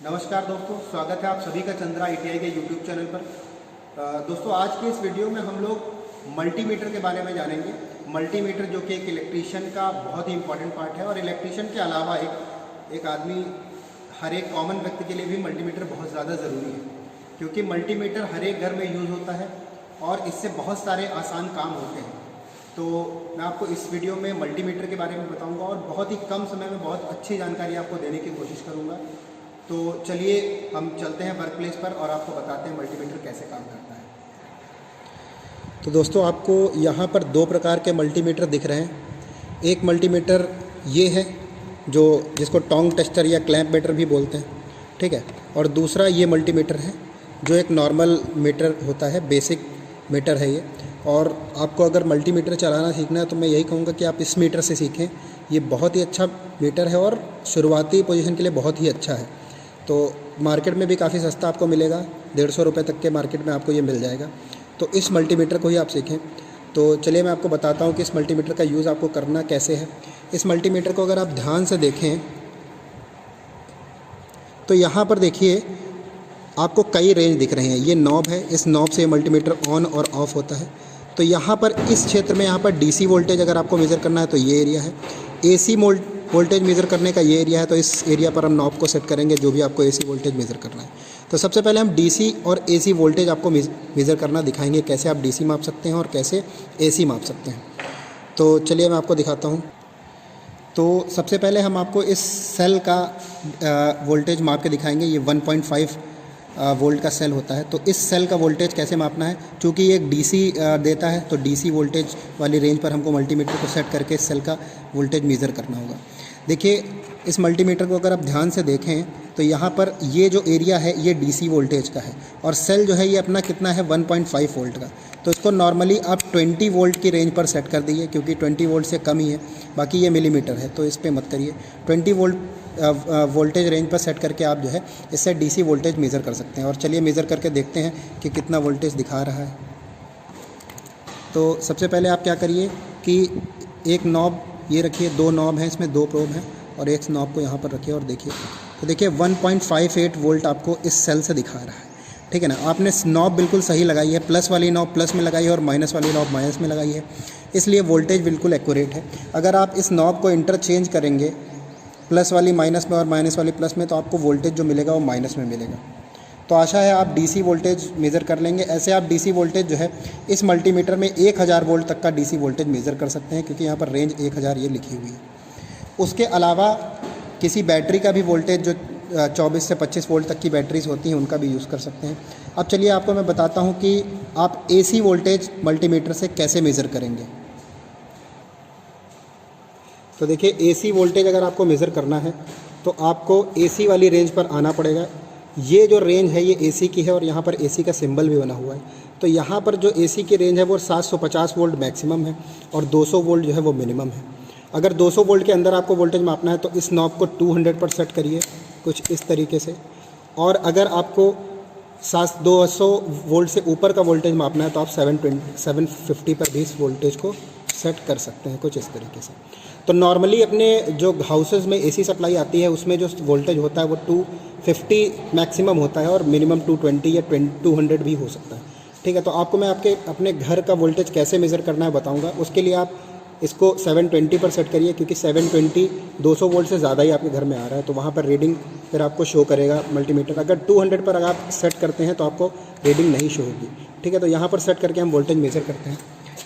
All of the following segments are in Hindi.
नमस्कार दोस्तों, स्वागत है आप सभी का चंद्रा ITI के YouTube चैनल पर। दोस्तों, आज के इस वीडियो में हम लोग मल्टीमीटर के बारे में जानेंगे। मल्टीमीटर जो कि एक इलेक्ट्रीशियन का बहुत ही इंपॉर्टेंट पार्ट है और इलेक्ट्रीशियन के अलावा एक आदमी, हर एक कॉमन व्यक्ति के लिए भी मल्टीमीटर बहुत ज़्यादा ज़रूरी है, क्योंकि मल्टीमीटर हर एक घर में यूज़ होता है और इससे बहुत सारे आसान काम होते हैं। तो मैं आपको इस वीडियो में मल्टीमीटर के बारे में बताऊंगा और बहुत ही कम समय में बहुत अच्छी जानकारी आपको देने की कोशिश करूंगा। तो चलिए हम चलते हैं वर्क प्लेस पर और आपको बताते हैं मल्टीमीटर कैसे काम करता है। तो दोस्तों, आपको यहाँ पर दो प्रकार के मल्टीमीटर दिख रहे हैं। एक मल्टीमीटर ये है जिसको टोंग टेस्टर या क्लैंप मीटर भी बोलते हैं, ठीक है। और दूसरा ये मल्टीमीटर है जो एक नॉर्मल मीटर होता है, बेसिक मीटर है ये। और आपको अगर मल्टीमीटर चलाना सीखना है तो मैं यही कहूँगा कि आप इस मीटर से सीखें। ये बहुत ही अच्छा मीटर है और शुरुआती पोजीशन के लिए बहुत ही अच्छा है। तो मार्केट में भी काफ़ी सस्ता आपको मिलेगा, 150 रुपये तक के मार्केट में आपको ये मिल जाएगा। तो इस मल्टीमीटर को ही आप सीखें। तो चलिए मैं आपको बताता हूँ कि इस मल्टीमीटर का यूज़ आपको करना कैसे है। इस मल्टीमीटर को अगर आप ध्यान से देखें तो यहाँ पर देखिए आपको कई रेंज दिख रहे हैं। ये नॉब है, इस नॉब से मल्टीमीटर ऑन और ऑफ़ होता है। तो यहाँ पर इस क्षेत्र में यहाँ पर DC वोल्टेज अगर आपको मेज़र करना है तो ये एरिया है। AC वोल्टेज मेज़र करने का ये एरिया है। तो इस एरिया पर हम नॉब को सेट करेंगे जो भी आपको AC वोल्टेज मेज़र करना है। तो सबसे पहले हम DC और AC वोल्टेज आपको मेज़र करना दिखाएंगे, कैसे आप DC माप सकते हैं और कैसे AC माप सकते हैं। तो चलिए मैं आपको दिखाता हूँ। तो सबसे पहले हम आपको इस सेल का वोल्टेज माप के दिखाएंगे। ये 1.5 वोल्ट का सेल होता है। तो इस सेल का वोल्टेज कैसे मापना है, क्योंकि ये एक DC देता है तो DC वोल्टेज वाली रेंज पर हमको मल्टीमीटर को सेट करके इस सेल का वोल्टेज मेज़र करना होगा। देखिए, इस मल्टीमीटर को अगर आप ध्यान से देखें तो यहाँ पर ये जो एरिया है ये DC वोल्टेज का है और सेल जो है ये अपना कितना है 1.5 वोल्ट का। तो इसको नॉर्मली आप 20 वोल्ट की रेंज पर सेट कर दीजिए, क्योंकि 20 वोल्ट से कम ही है। बाकी ये मिलीमीटर है तो इस पर मत करिए। 20 वोल्टेज रेंज पर सेट करके आप जो है इससे DC वोल्टेज मेज़र कर सकते हैं। और चलिए मेज़र करके देखते हैं कि कितना वोल्टेज दिखा रहा है। तो सबसे पहले आप क्या करिए कि एक नॉब ये रखिए, दो नॉब हैं, इसमें दो प्रोब हैं और एक नॉब को यहाँ पर रखिए और देखिए। तो देखिए 1.58 वोल्ट आपको इस सेल से दिखा रहा है, ठीक है ना। आपने नॉब बिल्कुल सही लगाई है, प्लस वाली नॉब प्लस में लगाई है और माइनस वाली नॉब माइनस में लगाई है, इसलिए वोल्टेज बिल्कुल एक्यूरेट है। अगर आप इस नॉब को इंटरचेंज करेंगे प्लस वाली माइनस में और माइनस वाली प्लस में, तो आपको वोल्टेज जो मिलेगा वो माइनस में मिलेगा। तो आशा है आप DC वोल्टेज मेज़र कर लेंगे। ऐसे आप DC वोल्टेज जो है इस मल्टीमीटर में 1000 वोल्ट तक का DC वोल्टेज मेज़र कर सकते हैं, क्योंकि यहाँ पर रेंज 1000 ये लिखी हुई है। उसके अलावा किसी बैटरी का भी वोल्टेज जो 24 से 25 वोल्ट तक की बैटरीज होती हैं उनका भी यूज़ कर सकते हैं। अब चलिए आपको मैं बताता हूँ कि आप AC वोल्टेज मल्टीमीटर से कैसे मेज़र करेंगे। तो देखिए, AC वोल्टेज अगर आपको मेज़र करना है तो आपको AC वाली रेंज पर आना पड़ेगा। ये जो रेंज है ये AC की है और यहाँ पर AC का सिंबल भी बना हुआ है। तो यहाँ पर जो AC की रेंज है वो 750 वोल्ट मैक्सिमम है और 200 वोल्ट जो है वो मिनिमम है। अगर 200 वोल्ट के अंदर आपको वोल्टेज मापना है तो इस नॉब को 200 पर सेट करिए, कुछ इस तरीके से। और अगर आपको 200 वोल्ट से ऊपर का वोल्टेज मापना है तो आप 750 पर भी इस वोल्टेज को सेट कर सकते हैं, कुछ इस तरीके से। तो नॉर्मली अपने जो हाउसेस में AC सप्लाई आती है उसमें जो वोल्टेज होता है वो 250 मैक्सिमम होता है और मिनिमम 220 या 200 भी हो सकता है, ठीक है। तो आपको मैं अपने घर का वोल्टेज कैसे मेज़र करना है बताऊंगा। उसके लिए आप इसको 720 पर सेट करिए, क्योंकि 720 200 वोल्ट से ज़्यादा ही आपके घर में आ रहा है, तो वहाँ पर रीडिंग फिर आपको शो करेगा मल्टीमीटर। अगर 200 पर अगर आप सेट करते हैं तो आपको रीडिंग नहीं शो होगी, ठीक है। तो यहाँ पर सेट करके हम वोल्टेज मेज़र करते हैं।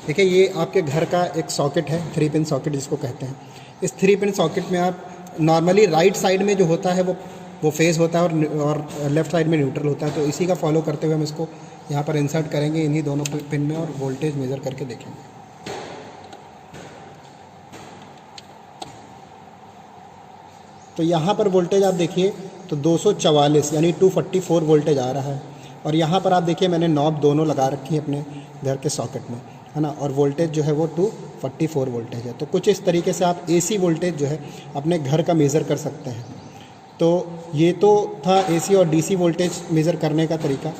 देखिए, ये आपके घर का एक सॉकेट है, 3 पिन सॉकेट जिसको कहते हैं। इस 3 पिन सॉकेट में आप नॉर्मली राइट साइड में जो होता है वो फेज़ होता है और लेफ़्ट साइड में न्यूट्रल होता है। तो इसी का फॉलो करते हुए हम इसको यहाँ पर इंसर्ट करेंगे इन्हीं दोनों पिन में और वोल्टेज मेज़र करके देखेंगे। तो यहाँ पर वोल्टेज आप देखिए तो 244 यानी 244 वोल्टेज आ रहा है। और यहाँ पर आप देखिए मैंने नॉब दोनों लगा रखी है अपने घर के सॉकेट में, है ना। और वोल्टेज जो है वो 244 वोल्टेज है। तो कुछ इस तरीके से आप AC वोल्टेज जो है अपने घर का मेज़र कर सकते हैं। तो ये तो था AC और DC वोल्टेज मेज़र करने का तरीका।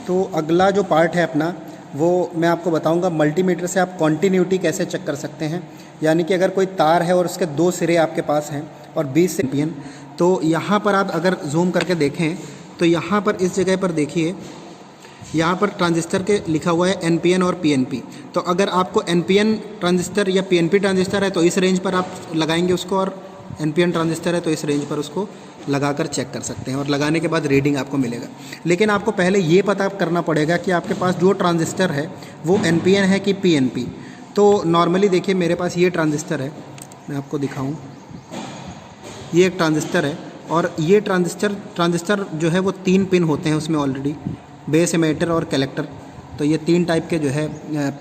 तो अगला जो पार्ट है अपना वो मैं आपको बताऊंगा मल्टीमीटर से आप कॉन्टीन्यूटी कैसे चेक कर सकते हैं। यानी कि अगर कोई तार है और उसके 2 सिरे आपके पास हैं और 20 से एम्पियन। तो यहाँ पर आप अगर जूम करके देखें तो यहाँ पर इस जगह पर देखिए, यहाँ पर ट्रांजिस्टर के लिखा हुआ है एनपीएन और पीएनपी। तो अगर आपको एनपीएन ट्रांजिस्टर या पीएनपी ट्रांजिस्टर है तो इस रेंज पर आप लगाएंगे उसको, और एनपीएन ट्रांजिस्टर है तो इस रेंज पर उसको लगाकर चेक कर सकते हैं, और लगाने के बाद रीडिंग आपको मिलेगा। लेकिन आपको पहले ये पता करना पड़ेगा कि आपके पास जो ट्रांजिस्टर है वो एनपीएन है कि पीएनपी। तो नॉर्मली देखिए मेरे पास ये ट्रांजिस्टर है, मैं आपको दिखाऊँ, ये एक ट्रांजिस्टर है, और ये ट्रांजिस्टर जो है वो 3 पिन होते हैं उसमें ऑलरेडी, बेस, एमिटर और कलेक्टर। तो ये 3 टाइप के जो है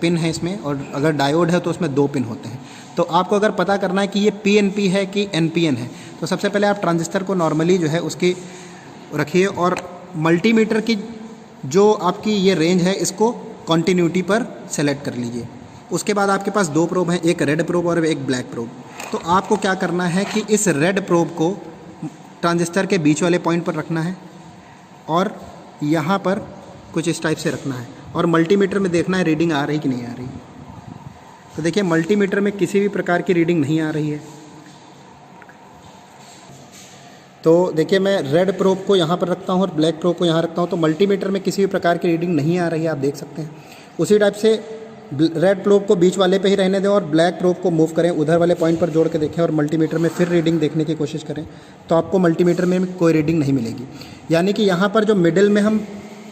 पिन है इसमें, और अगर डायोड है तो उसमें 2 पिन होते हैं। तो आपको अगर पता करना है कि ये पीएनपी है कि एनपीएन है, तो सबसे पहले आप ट्रांजिस्टर को नॉर्मली जो है उसकी रखिए, और मल्टीमीटर की जो आपकी ये रेंज है इसको कॉन्टीन्यूटी पर सेलेक्ट कर लीजिए। उसके बाद आपके पास 2 प्रोब हैं, एक रेड प्रोब और एक ब्लैक प्रोब। तो आपको क्या करना है कि इस रेड प्रोब को ट्रांजिस्टर के बीच वाले पॉइंट पर रखना है, और यहाँ पर कुछ इस टाइप से रखना है, और मल्टीमीटर में देखना है रीडिंग आ रही कि नहीं आ रही। तो देखिए मल्टीमीटर में किसी भी प्रकार की रीडिंग नहीं आ रही है। तो देखिए मैं रेड प्रोब को यहाँ पर रखता हूँ और ब्लैक प्रोब को यहाँ रखता हूँ, तो मल्टीमीटर में किसी भी प्रकार की रीडिंग नहीं आ रही है, आप देख सकते हैं। उसी टाइप से रेड प्रोब को बीच वाले पे ही रहने दें और ब्लैक प्रोब को मूव करें, उधर वाले पॉइंट पर जोड़ के देखें, और मल्टीमीटर में फिर रीडिंग देखने की कोशिश करें, तो आपको मल्टीमीटर में कोई रीडिंग नहीं मिलेगी। यानी कि यहाँ पर जो मिडिल में हम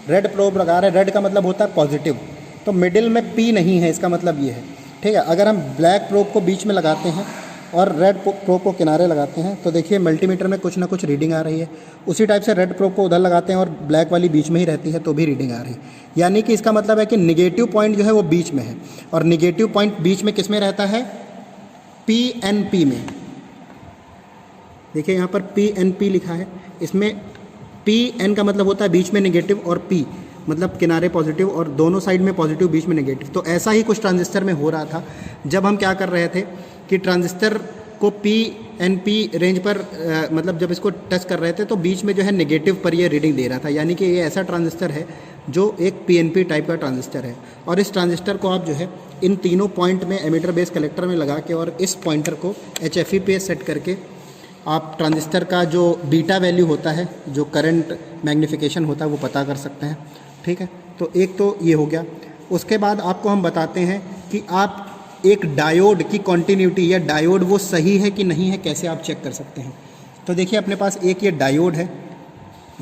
रेड प्रोब लगा रहे हैं, रेड का मतलब होता है पॉजिटिव, तो मिडिल में पी नहीं है, इसका मतलब ये है, ठीक है। अगर हम ब्लैक प्रोब को बीच में लगाते हैं और रेड प्रोब को किनारे लगाते हैं, तो देखिए मल्टीमीटर में कुछ ना कुछ रीडिंग आ रही है। उसी टाइप से रेड प्रोब को उधर लगाते हैं और ब्लैक वाली बीच में ही रहती है, तो भी रीडिंग आ रही है। यानी कि इसका मतलब है कि निगेटिव पॉइंट जो है वो बीच में है, और निगेटिव पॉइंट बीच में किस में रहता है? पीएनपी में। देखिए यहाँ पर पीएनपी लिखा है, इसमें पीएन का मतलब होता है बीच में निगेटिव, और पी मतलब किनारे पॉजिटिव, और दोनों साइड में पॉजिटिव बीच में नेगेटिव। तो ऐसा ही कुछ ट्रांजिस्टर में हो रहा था जब हम क्या कर रहे थे कि ट्रांजिस्टर को पीएनपी रेंज पर मतलब जब इसको टच कर रहे थे तो बीच में जो है नेगेटिव पर ये रीडिंग दे रहा था। यानी कि ये ऐसा ट्रांजिस्टर है जो एक पीएनपी टाइप का ट्रांजिस्टर है, और इस ट्रांजिस्टर को आप जो है इन तीनों पॉइंट में एमिटर बेस कलेक्टर में लगा के और इस पॉइंटर को HFE पे सेट करके आप ट्रांजिस्टर का जो बीटा वैल्यू होता है, जो करंट मैग्नीफिकेशन होता है, वो पता कर सकते हैं। ठीक है, तो एक तो ये हो गया। उसके बाद आपको हम बताते हैं कि आप एक डायोड की कॉन्टिन्यूटी या डायोड वो सही है कि नहीं है, कैसे आप चेक कर सकते हैं। तो देखिए अपने पास एक ये डायोड है,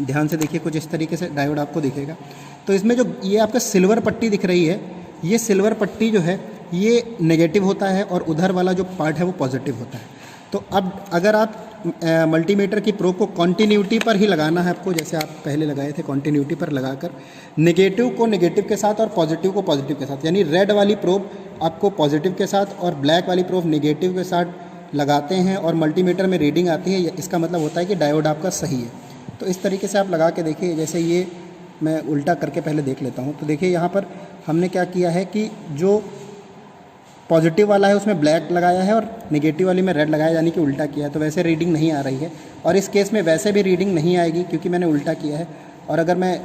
ध्यान से देखिए, कुछ इस तरीके से डायोड आपको दिखेगा। तो इसमें जो ये आपका सिल्वर पट्टी दिख रही है, ये सिल्वर पट्टी जो है ये नेगेटिव होता है और उधर वाला जो पार्ट है वो पॉजिटिव होता है। तो अब अगर आप मल्टीमीटर की प्रोब को कॉन्टिन्यूटी पर ही लगाना है आपको, जैसे आप पहले लगाए थे, कॉन्टिन्यूटी पर लगाकर नेगेटिव को नेगेटिव के साथ और पॉजिटिव को पॉजिटिव के साथ, यानी रेड वाली प्रोब आपको पॉजिटिव के साथ और ब्लैक वाली प्रोब नेगेटिव के साथ लगाते हैं और मल्टीमीटर में रीडिंग आती है, इसका मतलब होता है कि डायोड आपका सही है। तो इस तरीके से आप लगा के देखिए। जैसे ये मैं उल्टा करके पहले देख लेता हूँ। तो देखिए यहाँ पर हमने क्या किया है कि जो पॉजिटिव वाला है उसमें ब्लैक लगाया है और नेगेटिव वाली में रेड लगाया, यानी कि उल्टा किया है। तो वैसे रीडिंग नहीं आ रही है, और इस केस में वैसे भी रीडिंग नहीं आएगी क्योंकि मैंने उल्टा किया है। और अगर मैं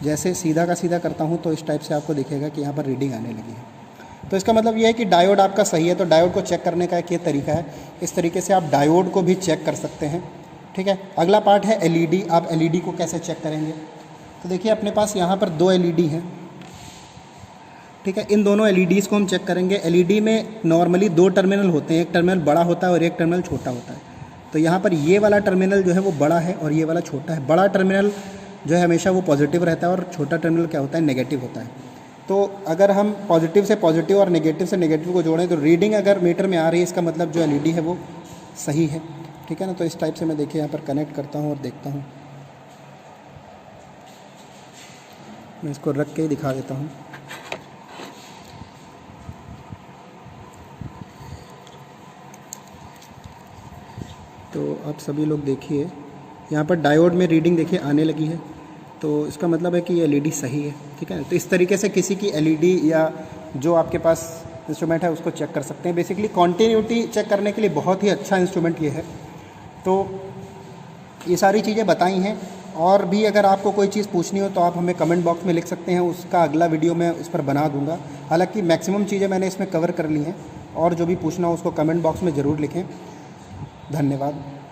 जैसे सीधा का सीधा करता हूँ तो इस टाइप से आपको दिखेगा कि यहाँ पर रीडिंग आने लगी है। तो इसका मतलब ये है कि डायोड आपका सही है। तो डायोड को चेक करने का एक ये तरीका है, इस तरीके से आप डायोड को भी चेक कर सकते हैं। ठीक है, अगला पार्ट है LED। आप LED को कैसे चेक करेंगे? तो देखिए अपने पास यहाँ पर 2 LED हैं। ठीक है, इन दोनों LEDs को हम चेक करेंगे। LED में नॉर्मली 2 टर्मिनल होते हैं, एक टर्मिनल बड़ा होता है और एक टर्मिनल छोटा होता है। तो यहाँ पर ये वाला टर्मिनल जो है वो बड़ा है और ये वाला छोटा है। बड़ा टर्मिनल जो है हमेशा वो पॉजिटिव रहता है और छोटा टर्मिनल क्या होता है, नेगेटिव होता है। तो अगर हम पॉजिटिव से पॉजिटिव और नेगेटिव से नेगेटिव को जोड़ें तो रीडिंग अगर मीटर में आ रही है, इसका मतलब जो LED है वो सही है। ठीक है ना, तो इस टाइप से मैं देखिए यहाँ पर कनेक्ट करता हूँ और देखता हूँ। मैं इसको रख के ही दिखा देता हूँ। तो आप सभी लोग देखिए यहाँ पर डायोड में रीडिंग देखिए आने लगी है, तो इसका मतलब है कि ये LED सही है। ठीक है, तो इस तरीके से किसी की LED या जो आपके पास इंस्ट्रूमेंट है उसको चेक कर सकते हैं। बेसिकली कॉन्टिन्यूटी चेक करने के लिए बहुत ही अच्छा इंस्ट्रूमेंट ये है। तो ये सारी चीज़ें बताई हैं, और भी अगर आपको कोई चीज़ पूछनी हो तो आप हमें कमेंट बॉक्स में लिख सकते हैं, उसका अगला वीडियो मैं इस पर बना दूंगा। हालांकि मैक्सिमम चीज़ें मैंने इसमें कवर कर ली हैं, और जो भी पूछना हो उसको कमेंट बॉक्स में ज़रूर लिखें। धन्यवाद।